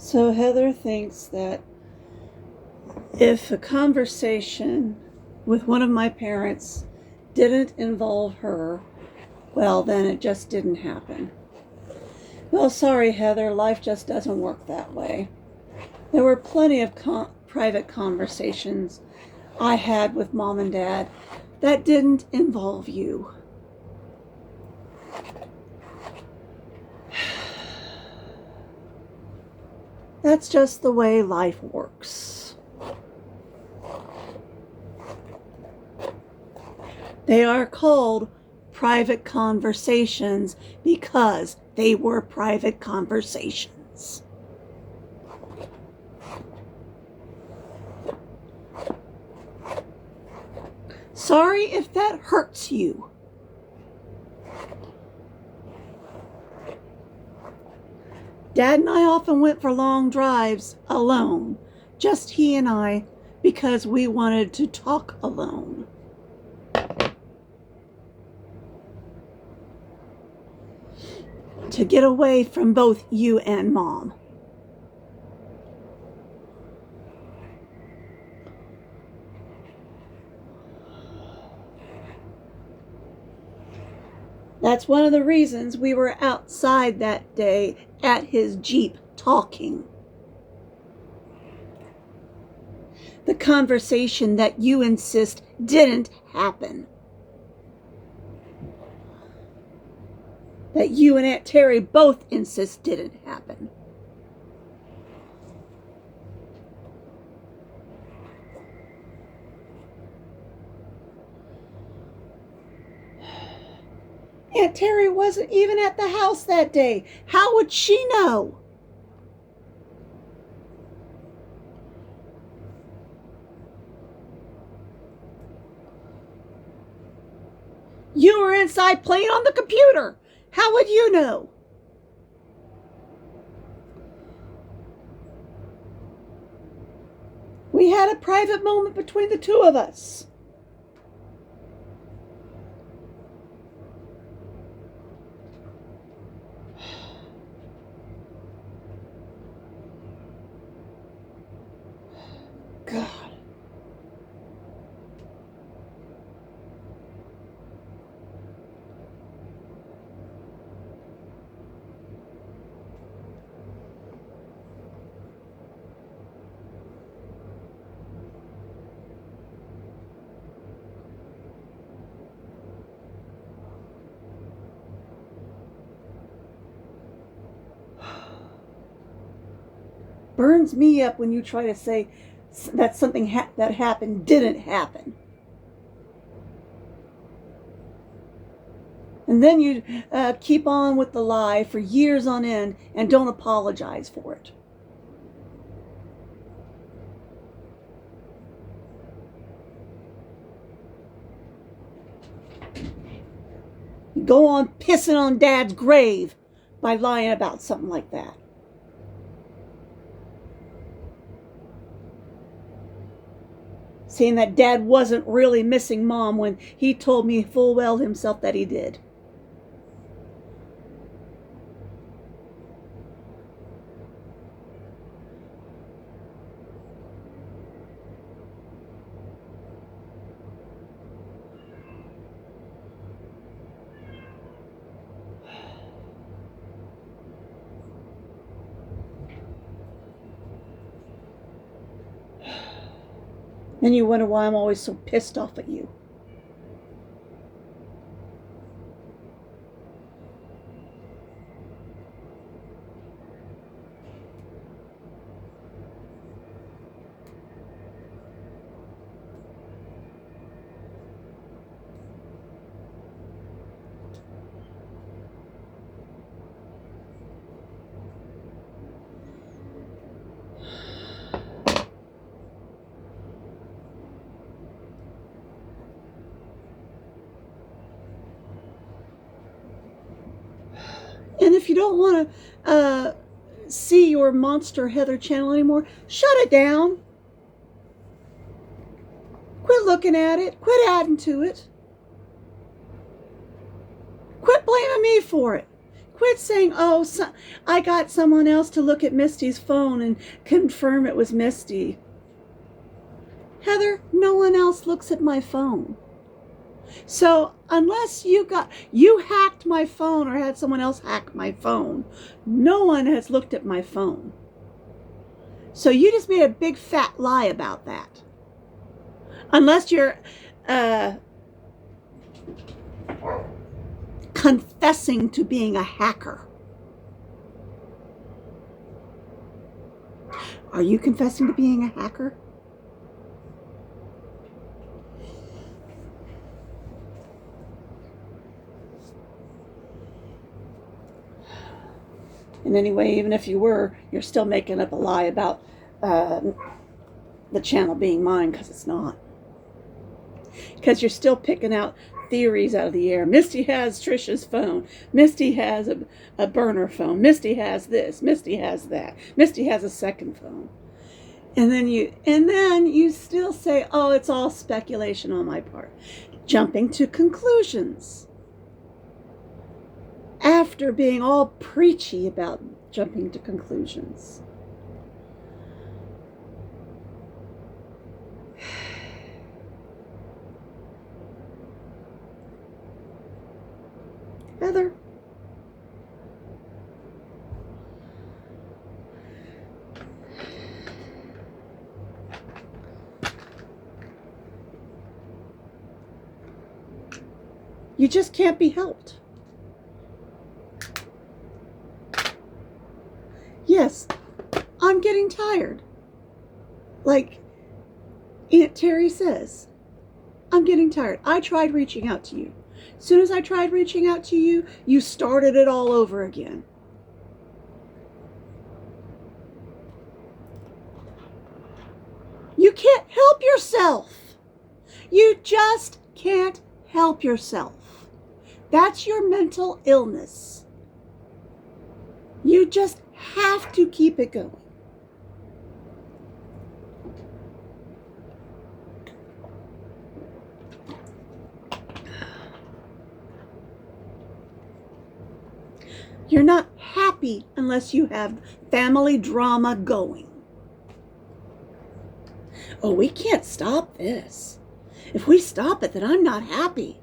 So Heather thinks that if a conversation with one of my parents didn't involve her, well, then it just didn't happen. Well, sorry, Heather, life just doesn't work that way. There were plenty of private conversations I had with Mom and Dad that didn't involve you. That's just the way life works. They are called private conversations because they were private conversations. Sorry if that hurts you. Dad and I often went for long drives alone, just he and I, because we wanted to talk alone. To get away from both you and Mom. That's one of the reasons we were outside that day at his Jeep talking. The conversation that you insist didn't happen. That you and Aunt Terry both insist didn't happen. Aunt Terry wasn't even at the house that day. How would she know? You were inside playing on the computer. How would you know? We had a private moment between the two of us. God. Burns me up when you try to say that something that happened didn't happen. And then you keep on with the lie for years on end and don't apologize for it. You go on pissing on Dad's grave by lying about something like that. Saying that Dad wasn't really missing Mom when he told me full well himself that he did. Then you wonder why I'm always so pissed off at you. And if you don't want to see your Monster Heather channel anymore, shut it down. Quit looking at it. Quit adding to it. Quit blaming me for it. Quit saying, oh, I got someone else to look at Misty's phone and confirm it was Misty. Heather, no one else looks at my phone. So unless you hacked my phone or had someone else hack my phone, no one has looked at my phone. So you just made a big fat lie about that. Unless you're confessing to being a hacker. Are you confessing to being a hacker? And anyway, even if you were, you're still making up a lie about the channel being mine, because it's not. Because you're still picking out theories out of the air. Misty has Trisha's phone. Misty has a burner phone. Misty has this. Misty has that. Misty has a second phone. And then you still say, oh, it's all speculation on my part. Jumping to conclusions. After being all preachy about jumping to conclusions. Heather. You just can't be helped. Yes, I'm getting tired. Like Aunt Terry says, I'm getting tired. I tried reaching out to you. As soon as I tried reaching out to you, you started it all over again. You can't help yourself. You just can't help yourself. That's your mental illness. You just have to keep it going. You're not happy unless you have family drama going. Oh, we can't stop this. If we stop it, then I'm not happy.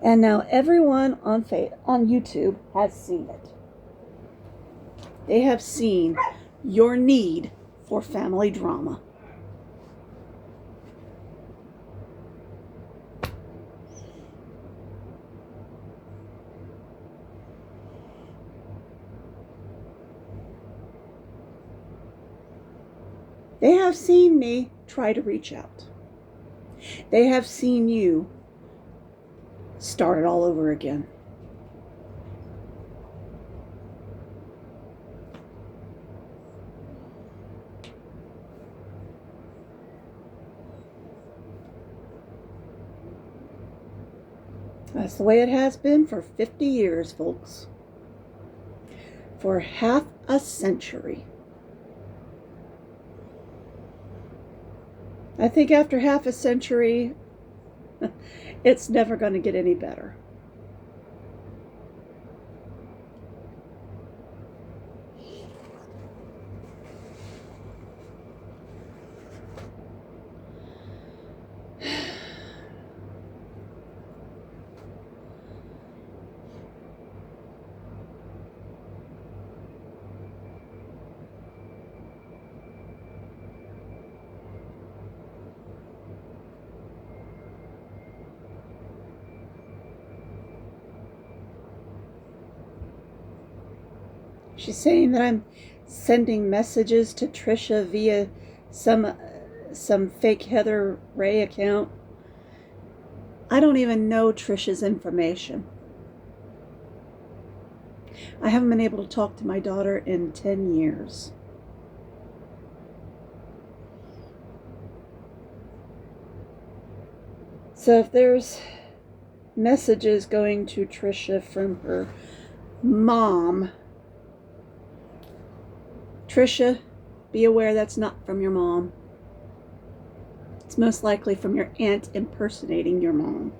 And now everyone on YouTube has seen it. They have seen your need for family drama. They have seen me try to reach out. They have seen you start it all over again. That's the way it has been for 50 years, folks. For half a century. I think after half a century, it's never going to get any better. She's saying that I'm sending messages to Trisha via some fake Heather Ray account. I don't even know Trisha's information. I haven't been able to talk to my daughter in 10 years. So if there's messages going to Trisha from her mom, Trisha, be aware that's not from your mom. It's most likely from your aunt impersonating your mom.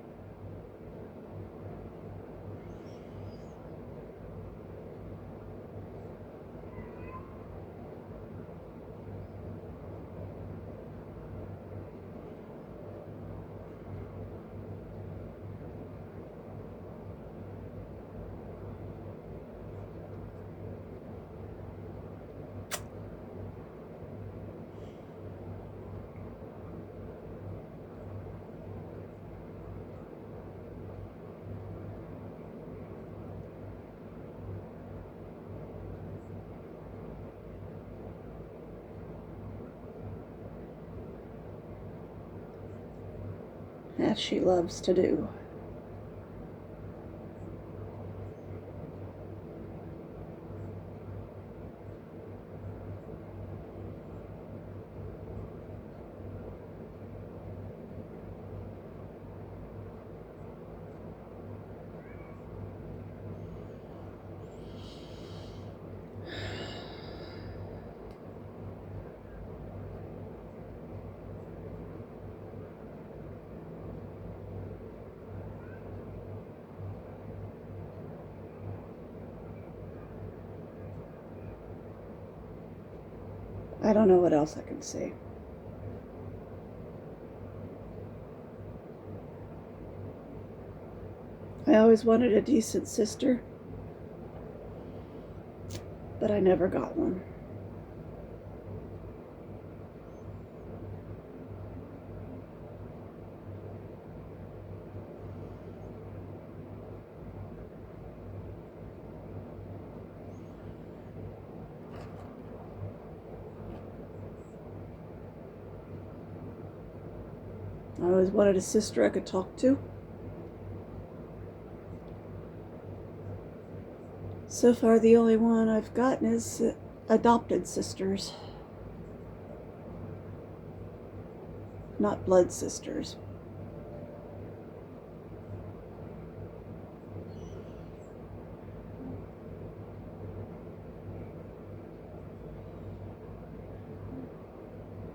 As she loves to do. I don't know what else I can say. I always wanted a decent sister, but I never got one. I always wanted a sister I could talk to. So far, the only one I've gotten is adopted sisters, not blood sisters.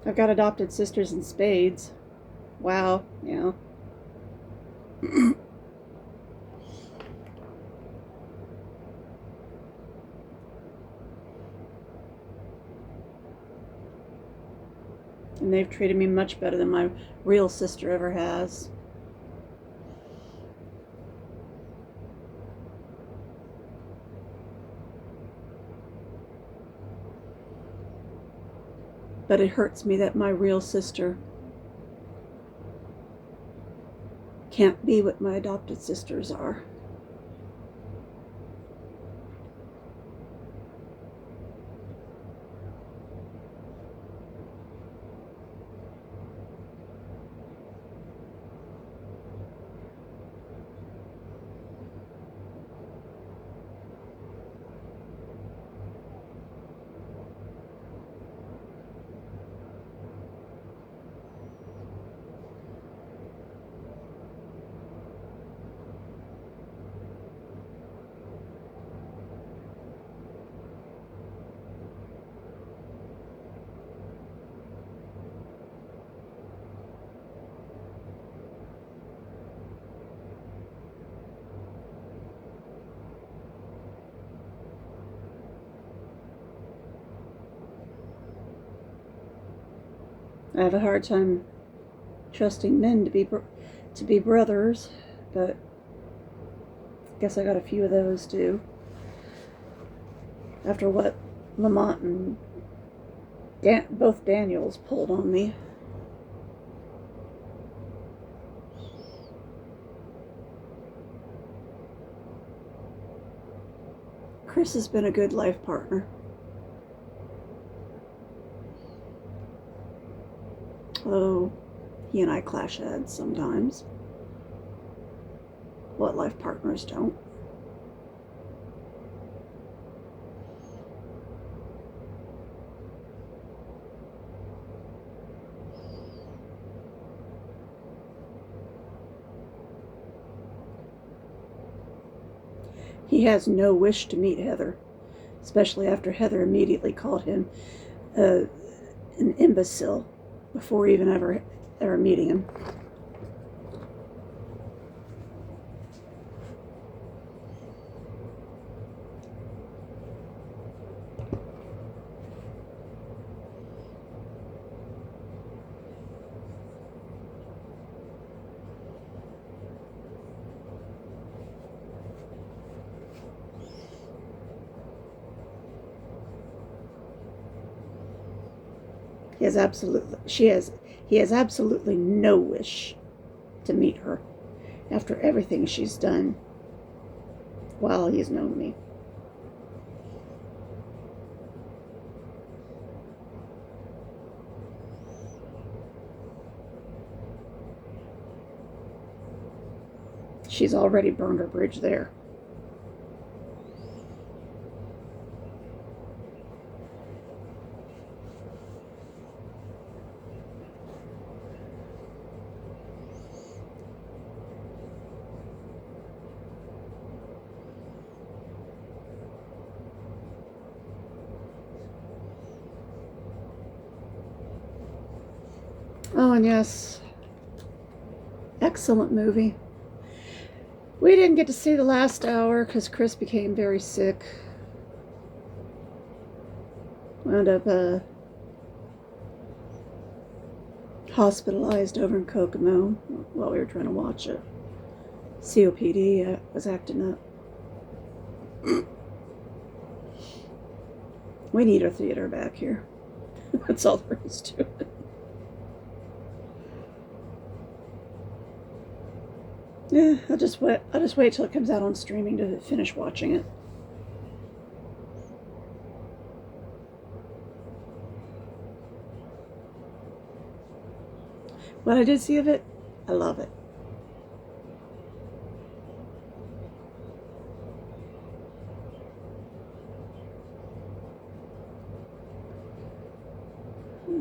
I've got adopted sisters in spades. Wow, yeah. And they've treated me much better than my real sister ever has. But it hurts me that my real sister can't be what my adopted sisters are. I have a hard time trusting men to be brothers, but I guess I got a few of those too. After what Lamont and both Daniels pulled on me. Chris has been a good life partner. Although he and I clash heads sometimes. What life partners don't. He has no wish to meet Heather, especially after Heather immediately called him an imbecile before even ever meeting him. He has absolutely no wish to meet her after everything she's done while he's known me. She's already burned her bridge there. Oh, and yes, excellent movie. We didn't get to see the last hour because Chris became very sick. Wound up hospitalized over in Kokomo while we were trying to watch it. COPD was acting up. We need our theater back here. That's all there is to it. Yeah, I'll just wait till it comes out on streaming to finish watching it. What I did see of it, I love it.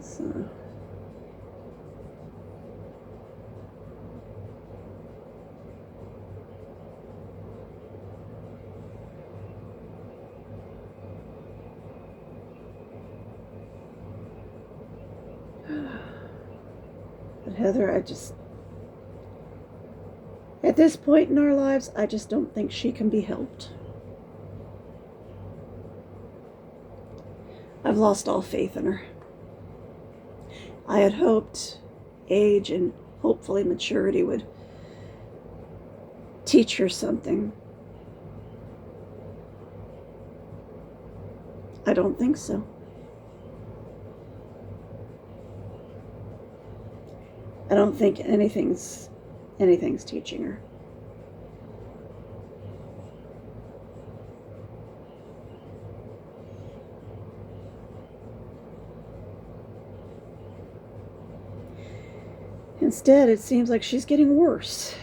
So. But Heather, at this point in our lives, I just don't think she can be helped. I've lost all faith in her. I had hoped age and hopefully maturity would teach her something. I don't think so. I don't think anything's teaching her. Instead, it seems like she's getting worse.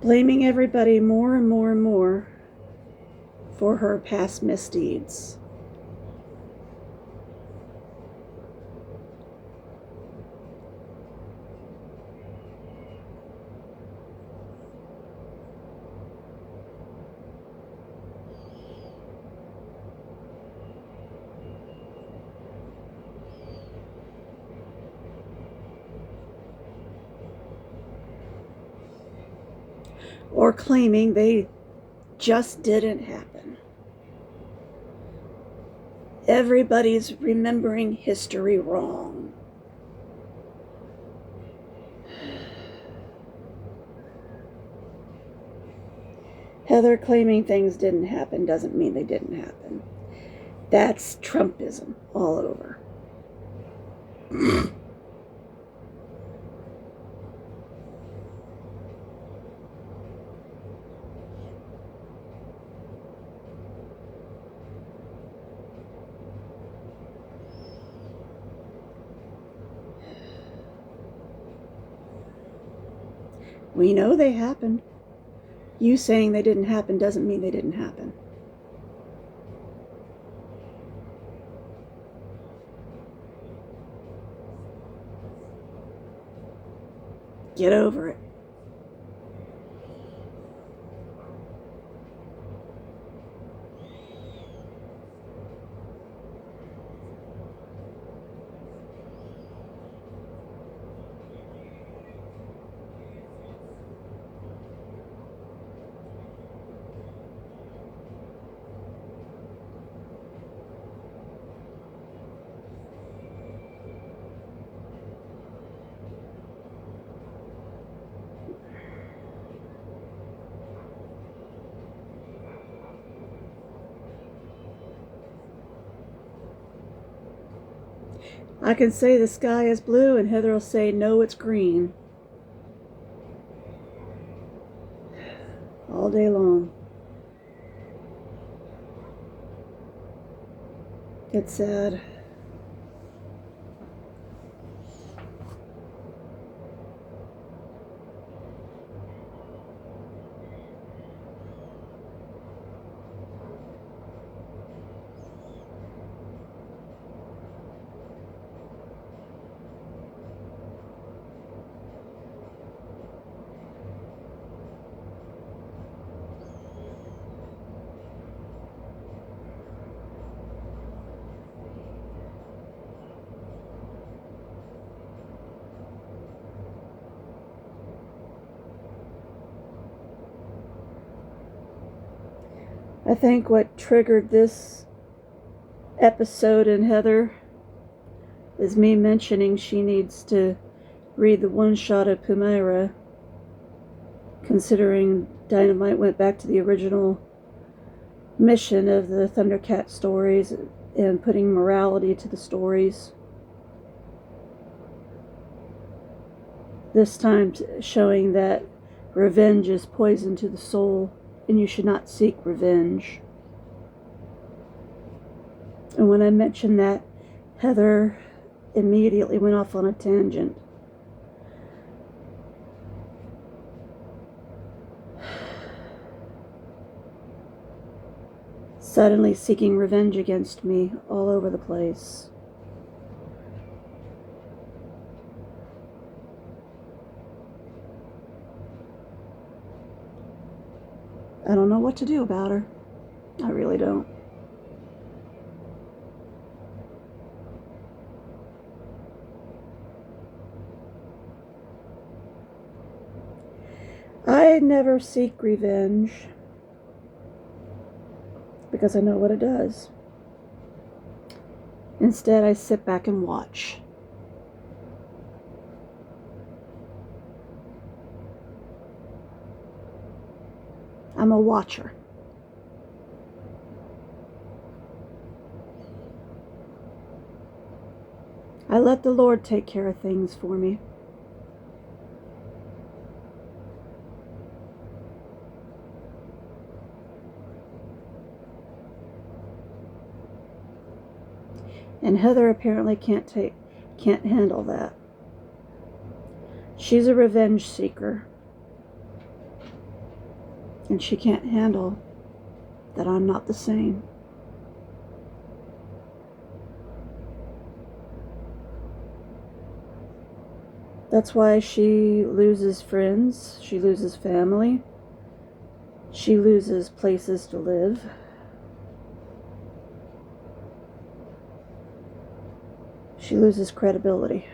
Blaming everybody more and more and more for her past misdeeds. Or claiming they just didn't happen. Everybody's remembering history wrong. Heather claiming things didn't happen doesn't mean they didn't happen. That's Trumpism all over. We know they happened. You saying they didn't happen doesn't mean they didn't happen. Get over it. I can say the sky is blue and Heather will say, no, it's green. All day long. It's sad. I think what triggered this episode in Heather is me mentioning she needs to read the one shot of Pumaira, considering Dynamite went back to the original mission of the Thundercat stories and putting morality to the stories. This time showing that revenge is poison to the soul and you should not seek revenge. And when I mentioned that, Heather immediately went off on a tangent. Suddenly seeking revenge against me all over the place. I don't know what to do about her. I really don't. I never seek revenge because I know what it does. Instead, I sit back and watch. I'm a watcher. I let the Lord take care of things for me. And Heather apparently can't handle that. She's a revenge seeker. And she can't handle that I'm not the same. That's why she loses friends, she loses family, she loses places to live. She loses credibility.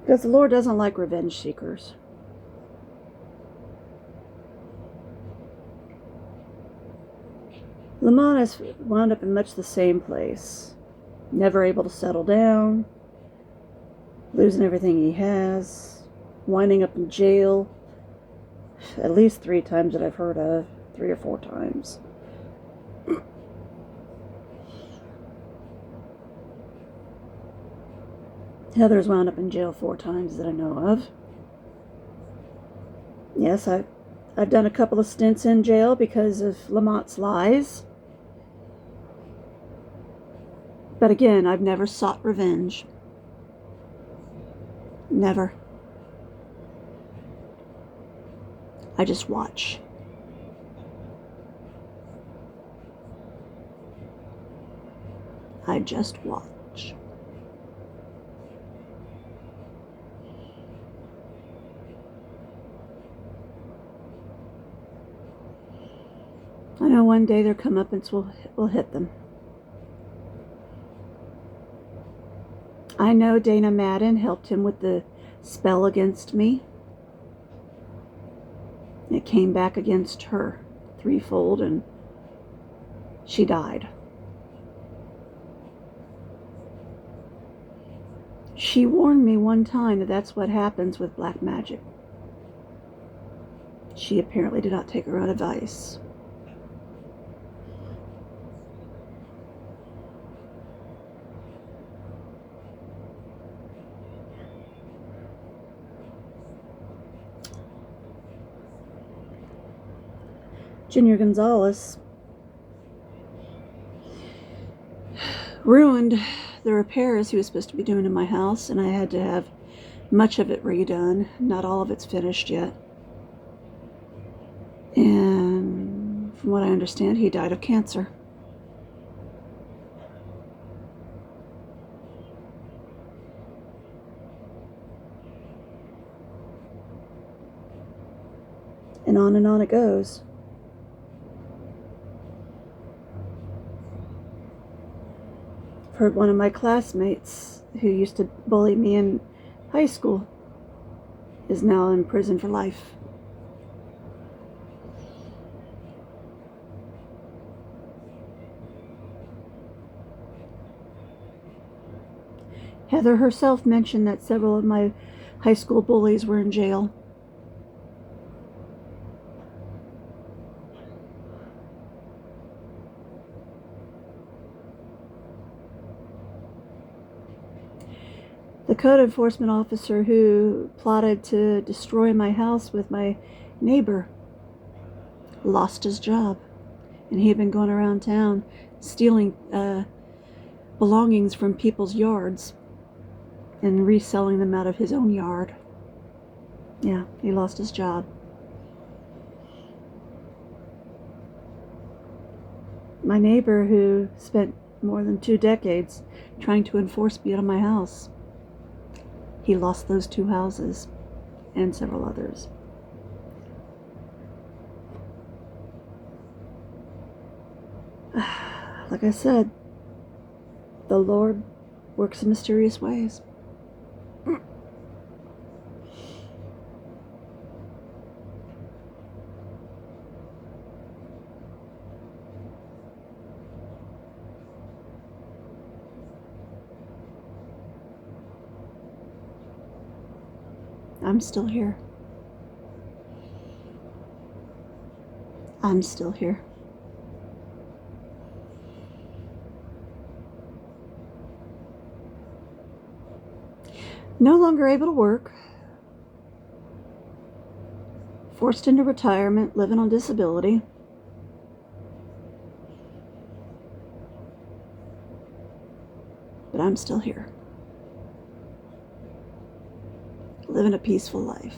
Because the Lord doesn't like revenge seekers. Lamont has wound up in much the same place. Never able to settle down, losing everything he has, winding up in jail at least 3 times that I've heard of, 3 or 4 times. Heather's wound up in jail 4 times that I know of. Yes, I've done a couple of stints in jail because of Lamont's lies. But again, I've never sought revenge. Never. I just watch. I just watch. I know one day their comeuppance will hit them. I know Dana Madden helped him with the spell against me. it came back against her threefold, and she died. She warned me one time that that's what happens with black magic. She apparently did not take her own advice. Junior Gonzalez ruined the repairs he was supposed to be doing in my house, and I had to have much of it redone. Not all of it's finished yet. And from what I understand, he died of cancer. And on it goes. I've heard one of my classmates who used to bully me in high school is now in prison for life. Heather herself mentioned that several of my high school bullies were in jail. The code enforcement officer who plotted to destroy my house with my neighbor lost his job, and he had been going around town stealing belongings from people's yards and reselling them out of his own yard. Yeah, he lost his job. My neighbor, who spent more than 2 decades trying to enforce me out of my house, he lost those 2 houses and several others. Like I said, the Lord works in mysterious ways. I'm still here. I'm still here. No longer able to work. Forced into retirement, living on disability. But I'm still here. Living a peaceful life.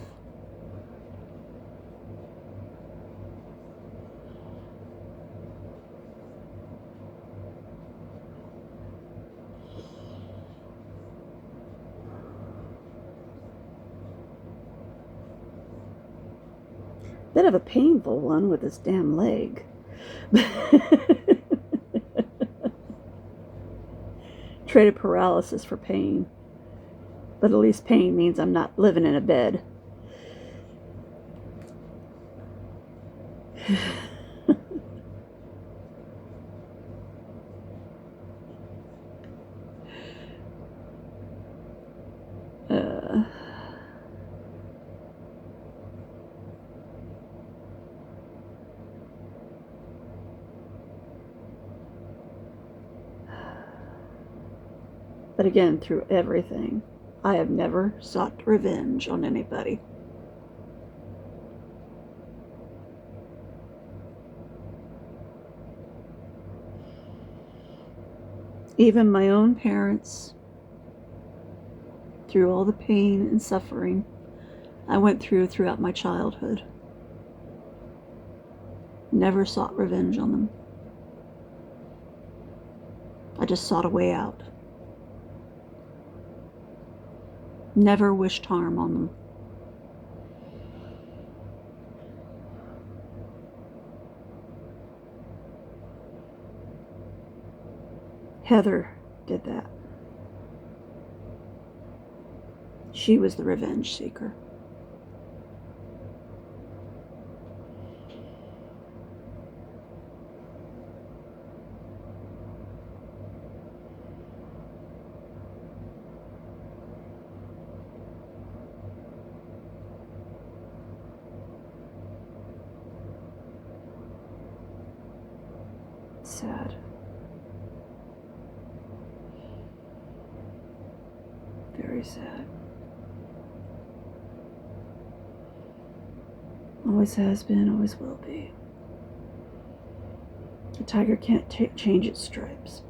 Bit of a painful one with this damn leg. Traded paralysis for pain. But at least pain means I'm not living in a bed. But again, through everything, I have never sought revenge on anybody. Even my own parents, through all the pain and suffering I went through throughout my childhood, never sought revenge on them. I just sought a way out. Never wished harm on them. Heather did that. She was the revenge seeker. It's sad. Very sad. Always has been, always will be. The tiger can't change its stripes.